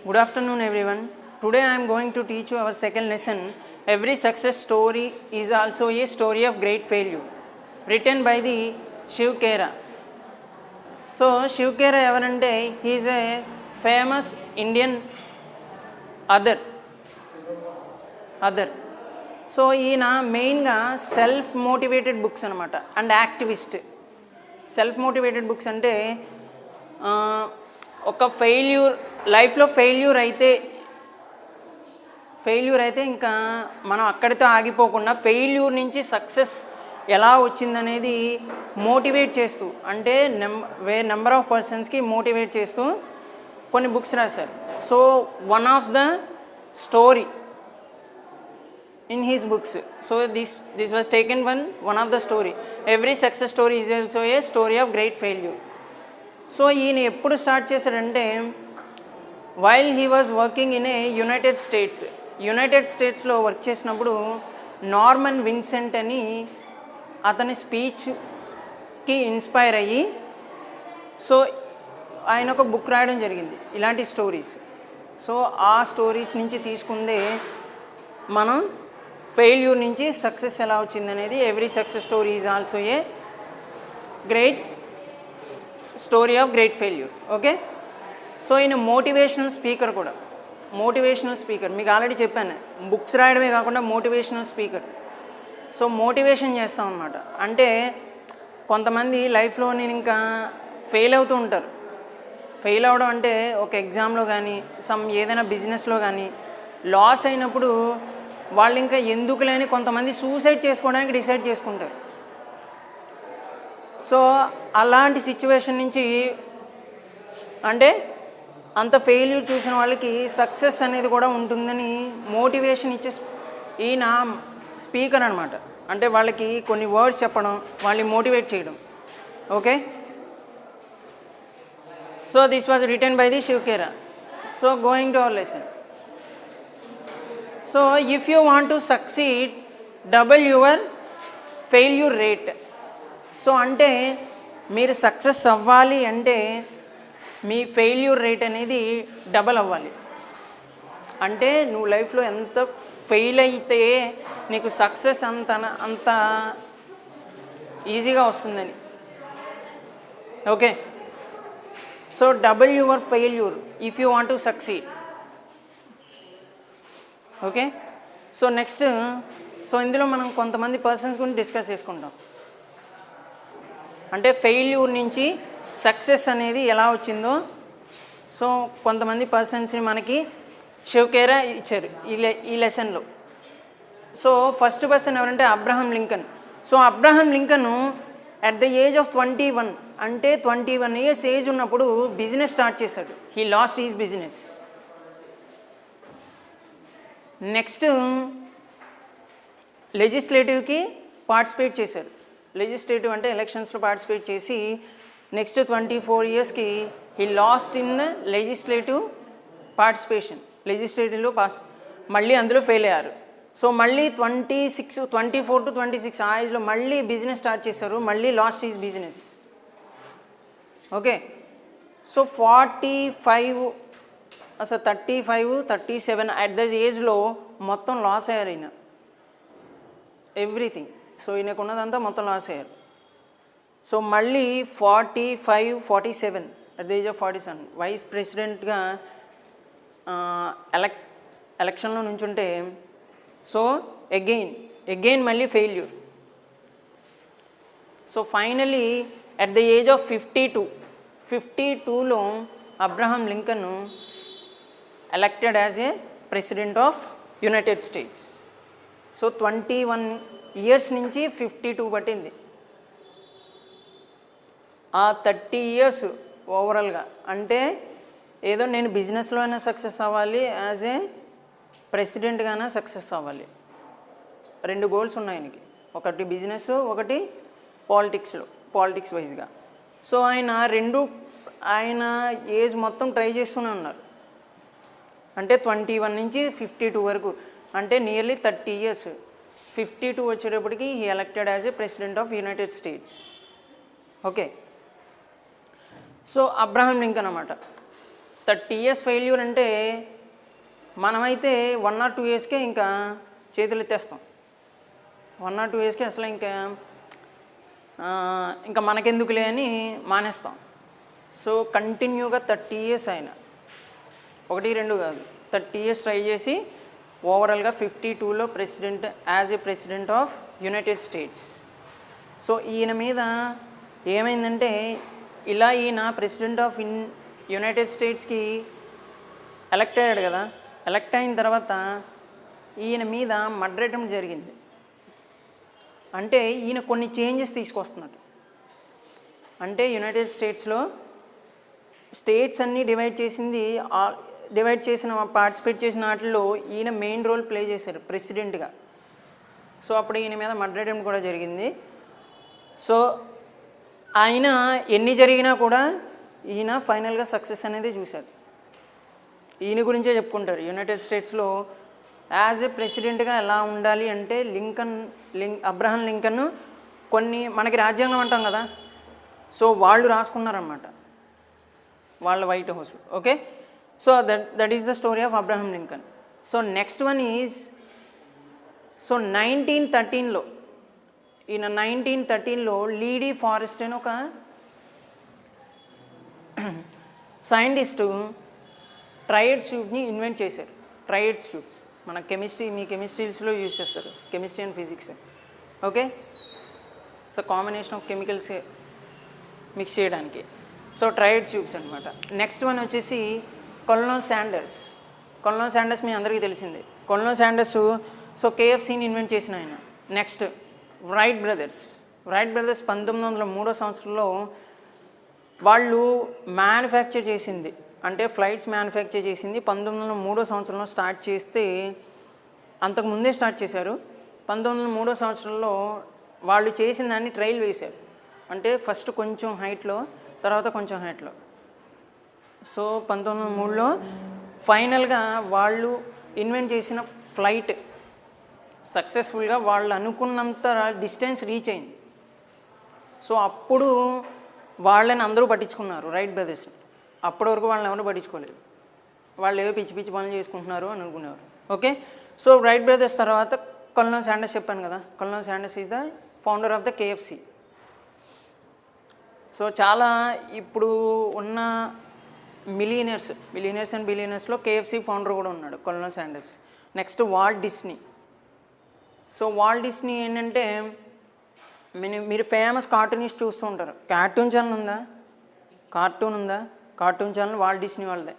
Good afternoon, everyone. Today I am going to teach you our second lesson. Every success story is also a story of great failure, written by the Shiv Khera. So Shiv Khera evarante, he is a famous Indian author. So ఈయన మెయిన్గా self motivated books అనమాట and activist. Self motivated books అంటే ఒక లైఫ్లో failure అయితే ఇంకా మనం అక్కడితో ఆగిపోకుండా ఫెయిల్యూర్ నుంచి సక్సెస్ ఎలా వచ్చిందనేది మోటివేట్ చేస్తూ, అంటే నెంబర్ ఆఫ్ పర్సన్స్కి మోటివేట్ చేస్తూ కొన్ని బుక్స్ రాశారు. So one of the story in his books, so this was taken one of the story. Every success story is also a story of great failure. So ఈయన ఎప్పుడు start చేశాడంటే, while he was working in a United స్టేట్స్లో work చేసినప్పుడు Norman Vincent అని అతని స్పీచ్కి inspire అయ్యి so ఆయన ఒక బుక్ రాయడం జరిగింది ఇలాంటి స్టోరీస్. సో ఆ స్టోరీస్ నుంచి తీసుకుందే మనం ఫెయిల్యూర్ నుంచి సక్సెస్ ఎలా వచ్చిందనేది. Every success story is also a great story of great failure. Okay, so ఈయన మోటివేషనల్ స్పీకర్ కూడా. మీకు ఆల్రెడీ చెప్పాను, బుక్స్ రాయడమే కాకుండా మోటివేషనల్ స్పీకర్. సో మోటివేషన్ చేస్తాం అన్నమాట. అంటే కొంతమంది లైఫ్లో నేను ఇంకా ఫెయిల్ అవుతూ ఉంటారు. ఫెయిల్ అవ్వడం అంటే ఒక ఎగ్జామ్లో కానీ ఏదైనా బిజినెస్లో కానీ లాస్ అయినప్పుడు వాళ్ళు ఇంకా ఎందుకు లేని కొంతమంది సూసైడ్ చేసుకోవడానికి డిసైడ్ చేసుకుంటారు. సో అలాంటి సిచ్యువేషన్ నుంచి, అంటే అంత ఫెయిల్యూర్ చూసిన వాళ్ళకి సక్సెస్ అనేది కూడా ఉంటుందని మోటివేషన్ ఇచ్చే ఈయన స్పీకర్ అనమాట. అంటే వాళ్ళకి కొన్ని వర్డ్స్ చెప్పడం, వాళ్ళని మోటివేట్ చేయడం. Okay, so this was written by the Shiv Khera. So going to our lesson. So if you want to succeed, double your failure rate. So అంటే మీరు సక్సెస్ అవ్వాలి అంటే మీ ఫెయిల్యూర్ రేట్ అనేది డబల్ అవ్వాలి. అంటే నువ్వు లైఫ్లో ఎంత ఫెయిల్ అయితే నీకు సక్సెస్ అంత ఈజీగా వస్తుందని. Okay, so double your failure if you want to succeed. Okay, so next, so ఇందులో మనం కొంతమంది పర్సన్స్ గురించి డిస్కస్ చేసుకుంటాం. అంటే ఫెయిల్యూర్ నుంచి సక్సెస్ అనేది ఎలా వచ్చిందో. సో కొంతమంది పర్సన్స్ని మనకి షివ్ ఖేరా ఇచ్చారు ఈ లెసన్లో. సో ఫస్ట్ పర్సన్ ఎవరంటే Abraham Lincoln. So Abraham Lincoln at the age of 21, అంటే 21 ఇయర్స్ ఏజ్ ఉన్నప్పుడు బిజినెస్ స్టార్ట్ చేశాడు. He lost his business. Next లెజిస్లేటివ్కి పార్టిసిపేట్ చేశారు. లెజిస్లేటివ్ అంటే ఎలక్షన్స్లో పార్టిసిపేట్ చేసి నెక్స్ట్ 24 ఇయర్స్కి he lost in the legislative participation. లెజిస్లేటివ్లో మళ్ళీ అందులో ఫెయిల్ అయ్యారు. సో మళ్ళీ 24 to 26 ఆ ఏజ్లో మళ్ళీ బిజినెస్ స్టార్ట్ చేశారు. మళ్ళీ last is business. Okay, so 45 అసలు 35, 37 అట్ ద ఏజ్లో మొత్తం లాస్ అయ్యారు ఈయన, ఎవ్రీథింగ్. సో ఈయనకు ఉన్నదంతా మొత్తం లాస్ అయ్యారు. సో మళ్ళీ 45, 47 at the age of 47 vice ప్రెసిడెంట్గా ఎలక్షన్లో నుంచుంటే, సో అగైన్ మళ్ళీ failure. So finally at the age of 52లో Abraham Lincoln elected as a president of United States. So 21 years నుంచి 52 పట్టింది. ఆ 30 ఇయర్స్ ఓవరాల్గా. అంటే ఏదో నేను బిజినెస్లో అయినా సక్సెస్ అవ్వాలి, యాజ్ ఏ ప్రెసిడెంట్గానే సక్సెస్ అవ్వాలి. 2 గోల్స్ ఉన్నాయి ఆయనకి, ఒకటి బిజినెస్, ఒకటి పాలిటిక్స్ వైజ్గా. సో ఆయన ఏజ్ మొత్తం ట్రై చేస్తూనే ఉన్నారు. అంటే 21 నుంచి 52 వరకు, అంటే నియర్లీ 30 ఇయర్స్. 52 వచ్చేటప్పటికి he elected as a president of United states. Okay, so Abraham Lincoln అన్నమాట. 30 years ఫెయిల్యూర్ అంటే మనమైతే 1 or 2 yearsకే ఇంకా చేతులు ఎత్తేస్తాం. 1 or 2 yearsకే అసలు ఇంకా మనకెందుకులే అని మానేస్తాం. సో కంటిన్యూగా 30 years అయినా 1, 2 కాదు 30 years ట్రై చేసి ఓవరాల్గా 52లో president as a president of United States. So ఈయన మీద ఏమైందంటే ఇలా ఈయన ప్రెసిడెంట్ ఆఫ్ యునైటెడ్ స్టేట్స్కి ఎలక్ట్ అయ్యాడు కదా. ఎలక్ట్ అయిన తర్వాత ఈయన మీద మర్డర్ అటెంప్ట్ జరిగింది. అంటే ఈయన కొన్ని చేంజెస్ తీసుకొస్తున్నాడు. అంటే యునైటెడ్ స్టేట్స్లో స్టేట్స్ అన్నీ డివైడ్ చేసిన పార్టిసిపేట్ చేసిన వాటిల్లో ఈయన మెయిన్ రోల్ ప్లే చేశారు ప్రెసిడెంట్గా. సో అప్పుడు ఈయన మీద మర్డర్ అటెంప్ట్ కూడా జరిగింది. సో ఆయన ఎన్ని జరిగినా కూడా ఈయన ఫైనల్గా సక్సెస్ అనేది చూశారు. ఈయన గురించే చెప్పుకుంటారు యునైటెడ్ స్టేట్స్లో యాజ్ ఏ ప్రెసిడెంట్గా ఎలా ఉండాలి అంటే అబ్రహం లింకన్ కొన్ని మనకి రాజ్యాంగం అంటాం కదా. సో వాళ్ళు రాసుకున్నారన్నమాట వాళ్ళ white house. Okay, so that is the story of Abraham Lincoln. So next one is 1913లో ఈయన 1913లో లీడీ ఫారెస్ట్ అని ఒక సైంటిస్టు ట్రయడ్ ట్యూబ్ని ఇన్వెంట్ చేశారు. ట్రయడ్ ట్యూబ్స్ మన మీ కెమిస్ట్రీస్లో యూజ్ చేస్తారు, chemistry and physics. Okay, so combination of chemicals mix చేయడానికి. సో ట్రయడ్ ట్యూబ్స్ అనమాట. నెక్స్ట్ వన్ వచ్చేసి కొలనల్ శాండర్స్ మీ అందరికీ తెలిసిందే. కొలనల్ శాండర్స్ సో KFCని ఇన్వెంట్ చేసిన ఆయన. నెక్స్ట్ రైట్ బ్రదర్స్ 1903 సంవత్సరంలో వాళ్ళు మ్యానుఫ్యాక్చర్ చేసింది అంటే ఫ్లైట్స్ మ్యానుఫ్యాక్చర్ చేసింది 1903 సంవత్సరంలో స్టార్ట్ చేస్తే అంతకుముందే స్టార్ట్ చేశారు. 1903 సంవత్సరంలో వాళ్ళు చేసిన దాన్ని ట్రయల్ వేశారు. అంటే ఫస్ట్ కొంచెం హైట్లో తర్వాత కొంచెం హైట్లో. సో 1903లో ఫైనల్గా వాళ్ళు ఇన్వెంట్ చేసిన ఫ్లైట్ సక్సెస్ఫుల్గా వాళ్ళు అనుకున్నంత డిస్టెన్స్ రీచ్ అయింది. సో అప్పుడు వాళ్ళని అందరూ పట్టించుకున్నారు రైట్ బ్రదర్స్ని. అప్పటి వరకు వాళ్ళని ఎవరు పట్టించుకోలేదు. వాళ్ళు ఏవో పిచ్చి పనులు చేసుకుంటున్నారు అని అనుకునేవారు. ఓకే, సో రైట్ బ్రదర్స్ తర్వాత కొలనల్ శాండర్స్ చెప్పాను కదా. Colonel Sanders is the founder of the KFC. So చాలా ఇప్పుడు ఉన్న మిలియనర్స్ అండ్ బిలియనర్స్లో KFC ఫౌండర్ కూడా ఉన్నాడు Colonel Sanders. Next Walt Disney. So Walt Disney ఏంటంటే మీరు ఫేమస్ కార్టూనిస్ట్ చూస్తూ ఉంటారు. కార్టూన్ ఛానల్ ఉందా? కార్టూన్ ఛానల్ వాల్ట్ డిస్నీ వాళ్ళదే.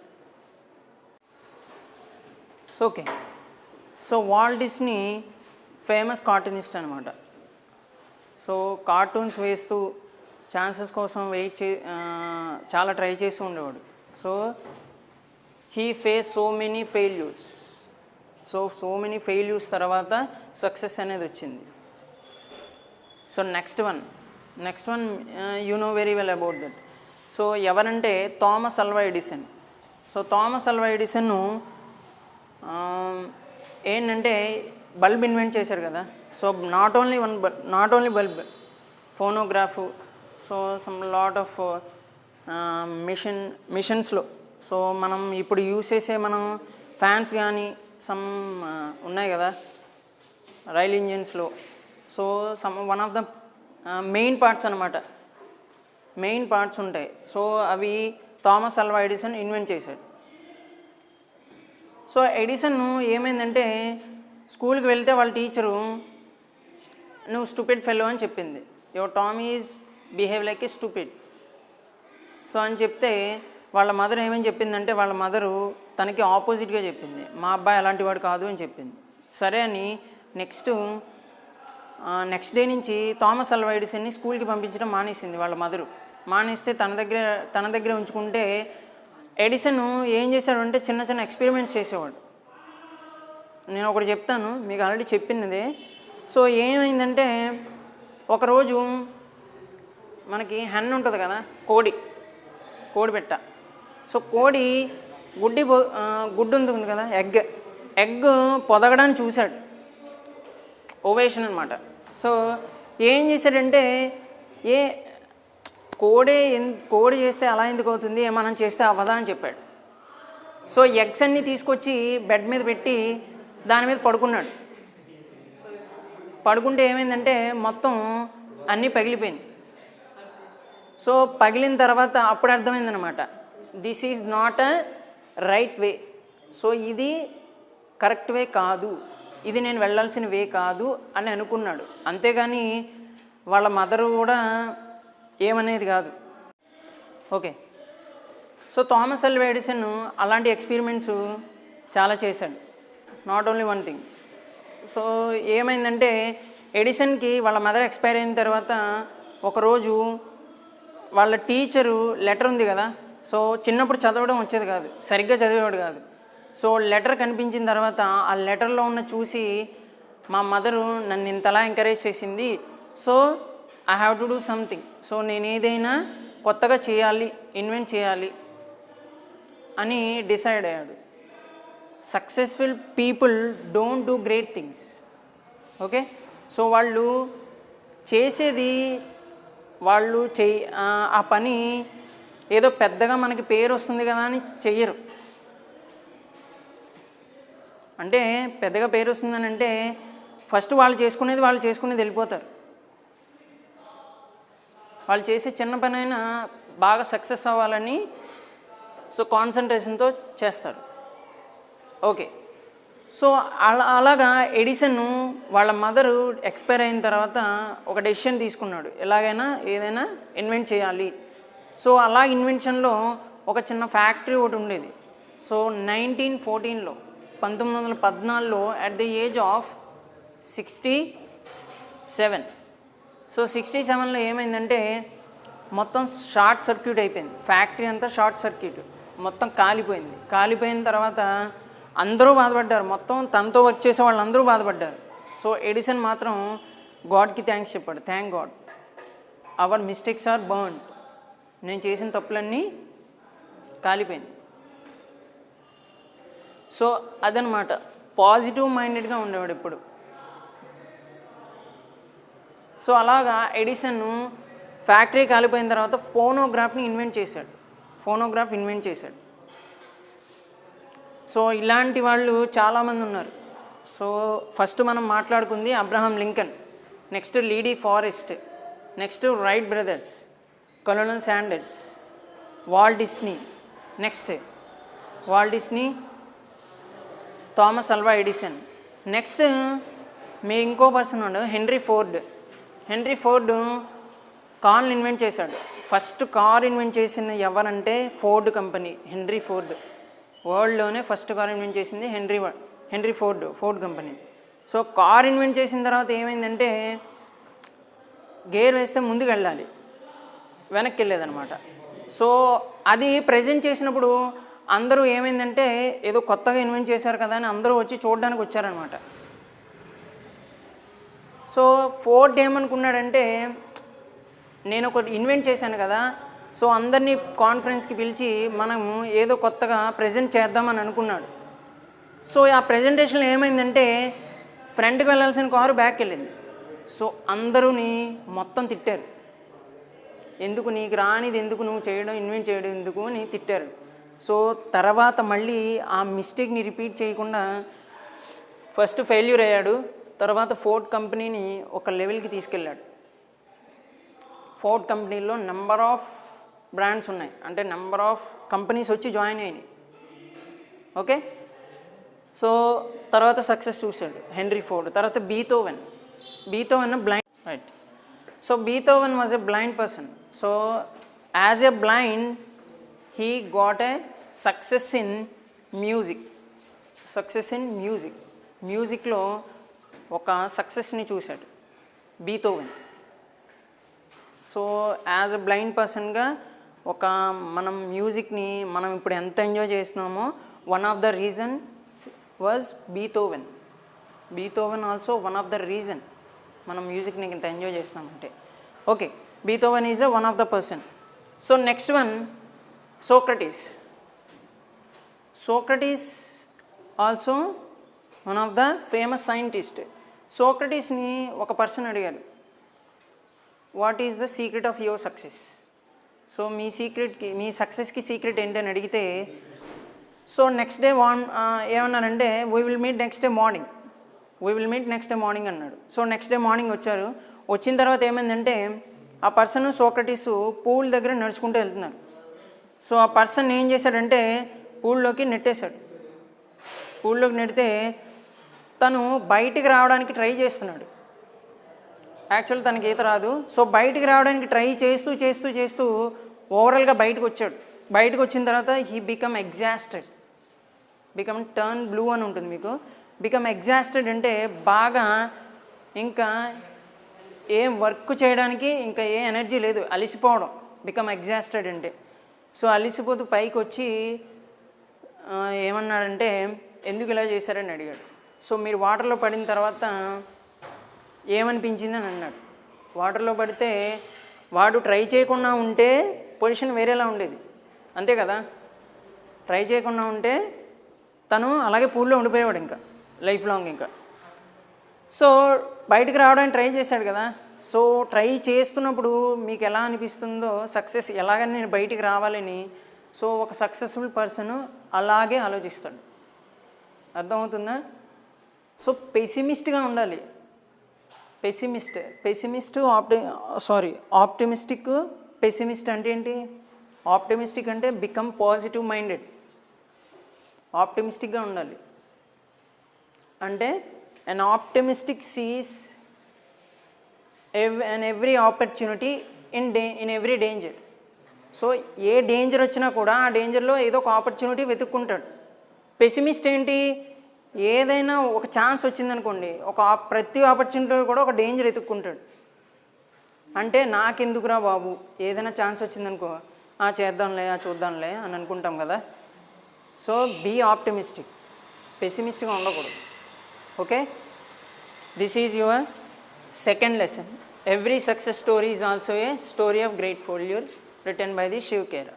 Okay, so Walt Disney famous cartoonist అనమాట. సో కార్టూన్స్ వేస్తూ ఛాన్సెస్ కోసం చాలా ట్రై చేస్తూ ఉండేవాడు. So he face so many failures తర్వాత సక్సెస్ అనేది వచ్చింది. So next one you know very well about that. So ఎవరంటే Thomas Alva Edison. So Thomas Alva Edison ఏంటంటే బల్బ్ ఇన్వెంట్ చేశారు కదా. So not only bulb, phonograph, so some lot of మిషన్స్లో. So మనం ఇప్పుడు యూస్ చేసే మనం ఫ్యాన్స్ కానీ సమ్ ఉన్నాయి కదా రైల్ ఇంజిన్స్లో. So one of the main parts అనమాట, మెయిన్ పార్ట్స్ ఉంటాయి. సో అవి థామస్ అల్వా ఎడిసన్ ఇన్వెంట్ చేశాడు. సో ఎడిసన్ ఏమైందంటే స్కూల్కి వెళ్తే వాళ్ళ టీచరు నువ్వు స్టూపిడ్ ఫెలో అని చెప్పింది. Your Tom is behave like A stupid. So అని చెప్తే వాళ్ళ మదర్ ఏమని చెప్పిందంటే వాళ్ళ మదరు తనకి ఆపోజిట్గా చెప్పింది, మా అబ్బాయి అలాంటి వాడు కాదు అని చెప్పింది. సరే అని నెక్స్ట్ డే నుంచి థామస్ అల్వా ఎడిసన్ని స్కూల్కి పంపించడం మానేసింది వాళ్ళ మదరు. మానేస్తే తన దగ్గర ఉంచుకుంటే ఎడిసన్ ఏం చేశాడు అంటే చిన్న చిన్న ఎక్స్పెరిమెంట్స్ చేసేవాడు. నేను ఒకటి చెప్తాను, మీకు ఆల్రెడీ చెప్పినదే. సో ఏమైందంటే ఒకరోజు మనకి హెన్ ఉంటుంది కదా, కోడి పెట్ట. సో కోడి గుడ్డు ఉంటుంది కదా, ఎగ్ పొదగడానికి చూశాడు, ఓవేషన్ అనమాట. సో ఏం చేశాడంటే కోడి చేస్తే అలా ఎందుకు అవుతుంది, మనం చేస్తే అవ్వదా అని చెప్పాడు. సో ఎగ్స్ అన్నీ తీసుకొచ్చి బెడ్ మీద పెట్టి దాని మీద పడుకున్నాడు. పడుకుంటే ఏమైందంటే మొత్తం అన్నీ పగిలిపోయినాయి. సో పగిలిన తర్వాత అప్పుడు అర్థమైందనమాట, this is not a right way. So ఇది కరెక్ట్ వే కాదు, ఇది నేను వెళ్ళాల్సిన వే కాదు అని అనుకున్నాడు. అంతేగాని వాళ్ళ మదరు కూడా ఏమనేది కాదు. Okay. So Thomas Alva Edison అలాంటి ఎక్స్పెరిమెంట్స్ చాలా చేశాడు, not only one thing. So ఏమైందంటే ఎడిసన్కి వాళ్ళ మదర్ ఎక్స్పైర్ అయిన తర్వాత ఒకరోజు వాళ్ళ టీచరు లెటర్ ఉంది కదా, సో చిన్నప్పుడు చదవడం వచ్చేది కాదు, సరిగ్గా చదివేవాడు కాదు. సో లెటర్ కనిపించిన తర్వాత ఆ లెటర్లో ఉన్న చూసి మా మదరు నన్ను ఇంతలా ఎంకరేజ్ చేసింది, so I have to do something, so నేను ఏదైనా కొత్తగా చేయాలి, ఇన్వెంట్ చేయాలి అని డిసైడ్ అయ్యాడు. Successful people don't do great things. Okay. So వాళ్ళు చేసేది వాళ్ళు ఆ పని ఏదో పెద్దగా మనకి పేరు వస్తుంది కదా అని చెయ్యరు. అంటే పెద్దగా పేరు వస్తుందని అంటే ఫస్ట్ వాళ్ళు చేసుకునేది వెళ్ళిపోతారు. వాళ్ళు చేసే చిన్న పని అయినా బాగా సక్సెస్ అవ్వాలని సో కాన్సన్ట్రేషన్తో చేస్తారు. ఓకే. సో అలాగా ఎడిసన్ వాళ్ళ మదరు ఎక్స్పైర్ అయిన తర్వాత ఒక డెసిషన్ తీసుకున్నాడు, ఎలాగైనా ఏదైనా ఇన్వెంట్ చేయాలి. సో అలా ఇన్వెన్షన్లో ఒక చిన్న ఫ్యాక్టరీ ఒకటి ఉండేది. సో 1914లో 1914లో at the age of 67. So 67లో ఏమైందంటే మొత్తం షార్ట్ సర్క్యూట్ అయిపోయింది, ఫ్యాక్టరీ అంతా షార్ట్ సర్క్యూట్, మొత్తం కాలిపోయింది. కాలిపోయిన తర్వాత అందరూ బాధపడ్డారు, మొత్తం తనతో వర్క్ చేసే వాళ్ళు అందరూ బాధపడ్డారు. సో ఎడిసన్ మాత్రం గాడ్కి థ్యాంక్స్ చెప్పాడు, thank God our mistakes are burned, నేను చేసిన తప్పులన్నీ కాలిపోయింది. సో అదనమాట, పాజిటివ్ మైండెడ్గా ఉండేవాడు ఎప్పుడు. సో అలాగా ఎడిసన్ ఫ్యాక్టరీ కాలిపోయిన తర్వాత ఫోనోగ్రాఫ్ని ఇన్వెంట్ చేశాడు. సో ఇలాంటి వాళ్ళు చాలామంది ఉన్నారు. సో ఫస్ట్ మనం మాట్లాడుకుంది Abraham Lincoln, next Lee De Forest, next Wright brothers, colonel Sanders, Walt Disney, Thomas Alva Edison. Next ఇంకో పర్సన్ ఉన్నాడు, హెన్రీ ఫోర్డ్ కార్ని ఇన్వెంట్ చేశాడు. ఫస్ట్ కార్ ఇన్వెంట్ చేసిన ఎవరంటే ఫోర్డ్ కంపెనీ. హెన్రీ ఫోర్డ్ వరల్డ్లోనే ఫస్ట్ కార్ ఇన్వెంట్ చేసింది Henry Ford company. So car invent చేసిన తర్వాత ఏమైందంటే గేర్ వేస్తే ముందుకు వెళ్ళాలి, వెనక్కి వెళ్ళేదనమాట. సో అది ప్రజెంట్ చేసినప్పుడు అందరూ ఏమైందంటే ఏదో కొత్తగా ఇన్వెంట్ చేశారు కదా అని అందరూ వచ్చి చూడడానికి వచ్చారనమాట. సో ఫోర్డ్ ఏమనుకున్నాడంటే నేను ఒకటి ఇన్వెంట్ చేశాను కదా, సో అందరినీ కాన్ఫరెన్స్కి పిలిచి మనం ఏదో కొత్తగా ప్రజెంట్ చేద్దామని అనుకున్నాడు. సో ఆ ప్రజెంటేషన్లో ఏమైందంటే ఫ్రంట్కి వెళ్ళాల్సిన కారు బ్యాక్కి వెళ్ళింది. సో అందరూని మొత్తం తిట్టారు, ఎందుకు నీకు రానిది ఎందుకు నువ్వు ఇన్వెంట్ చేయడం ఎందుకు అని తిట్టారు. సో తర్వాత మళ్ళీ ఆ మిస్టేక్ని రిపీట్ చేయకుండా ఫస్ట్ ఫెయిల్యూర్ అయ్యాడు, తర్వాత ఫోర్డ్ కంపెనీని ఒక లెవెల్కి తీసుకెళ్ళాడు. ఫోర్డ్ కంపెనీలో నెంబర్ ఆఫ్ బ్రాండ్స్ ఉన్నాయి, అంటే నెంబర్ ఆఫ్ కంపెనీస్ వచ్చి జాయిన్ అయినాయి. ఓకే. సో తర్వాత సక్సెస్ చూశాడు హెన్రీ ఫోర్డ్. తర్వాత Beethoven blind, right. So Beethoven was a blind person. So as a blind he got a success in మ్యూజిక్లో ఒక సక్సెస్ని చూశాడు Beethoven. So as a blind పర్సన్గా మనం మ్యూజిక్ని మనం ఇప్పుడు ఎంత ఎంజాయ్ చేస్తున్నామో one of the reason was Beethoven also one of the reason మనం మ్యూజిక్ని ఇంత ఎంజాయ్ చేస్తామంటే. Okay, Beethoven is one of the person. So next one Socrates also one of the famous scientist. సోక్రటీస్ని ఒక పర్సన్ అడిగారు, what is the secret of your success? So మీ సక్సెస్కి secret ఏంటని అడిగితే సో నెక్స్ట్ డే ఏమన్నారంటే we will meet next day morning అన్నాడు. So next day morning వచ్చారు. వచ్చిన తర్వాత ఏమైందంటే ఆ పర్సన్ సోక్రటీస్ పూల్ దగ్గర నడుచుకుంటూ వెళ్తున్నారు. సో ఆ పర్సన్ ఏం చేశాడంటే పూల్లోకి నెట్టేశాడు. పూల్లోకి నెడితే తను బయటికి రావడానికి ట్రై చేస్తున్నాడు. యాక్చువల్ తనకి ఈత రాదు. సో బయటికి రావడానికి ట్రై చేస్తూ ఓవరాల్గా బయటకు వచ్చాడు. బయటకు వచ్చిన తర్వాత హీ బికమ్ టర్న్ బ్లూ అని ఉంటుంది మీకు. బికమ్ ఎగ్జాస్టెడ్ అంటే బాగా ఇంకా ఏం వర్క్ చేయడానికి ఇంకా ఏ ఎనర్జీ లేదు, అలిసిపోవడం బికమ్ ఎగ్జాస్టెడ్ అంటే. సో అలిసిపోతూ పైకి వచ్చి ఏమన్నాడంటే ఎందుకు ఇలా చేశారని అడిగాడు. సో మీరు వాటర్లో పడిన తర్వాత ఏమనిపించింది అని అన్నాడు. వాటర్లో పడితే వాడు ట్రై చేయకుండా ఉంటే పొజిషన్ వేరేలా ఉండేది, అంతే కదా. ట్రై చేయకుండా ఉంటే తను అలాగే పూల్లో ఉండిపోయేవాడు ఇంకా లైఫ్ లాంగ్ ఇంకా. సో బయటకు రావడానికి ట్రై చేశాడు కదా. సో ట్రై చేస్తున్నప్పుడు మీకు ఎలా అనిపిస్తుందో సక్సెస్ ఎలాగని నేను బయటికి రావాలని, సో ఒక సక్సెస్ఫుల్ పర్సన్ అలాగే ఆలోచిస్తాడు. అర్థమవుతుందా? సో పెసిమిస్ట్గా ఉండాలి. ఆప్టిమిస్టిక్ పెసిమిస్ట్ అంటే ఏంటి? ఆప్టిమిస్టిక్ అంటే బికమ్ పాజిటివ్ మైండెడ్. ఆప్టిమిస్టిక్గా ఉండాలి అంటే an optimistic sees every opportunity in every danger. So A danger వచ్చినా కూడా ఆ డేంజర్లో ఏదో ఒక ఆపర్చునిటీ వెతుక్కుంటాడు. పెసిమిస్ట్ ఏంటి? ఏదైనా ఒక ఛాన్స్ వచ్చిందనుకోండి, ప్రతి ఆపర్చునిటీలో కూడా ఒక డేంజర్ వెతుక్కుంటాడు. అంటే నాకెందుకురా బాబు, ఏదైనా ఛాన్స్ వచ్చిందనుకో చేద్దాంలే చూద్దాంలే అని అనుకుంటాం కదా. సో బీ ఆప్టిమిస్టిక్, పెసిమిస్ట్గా ఉండకూడదు. Okay, this is your second lesson. Every success story is also a story of great failure written by the Shiv Khera.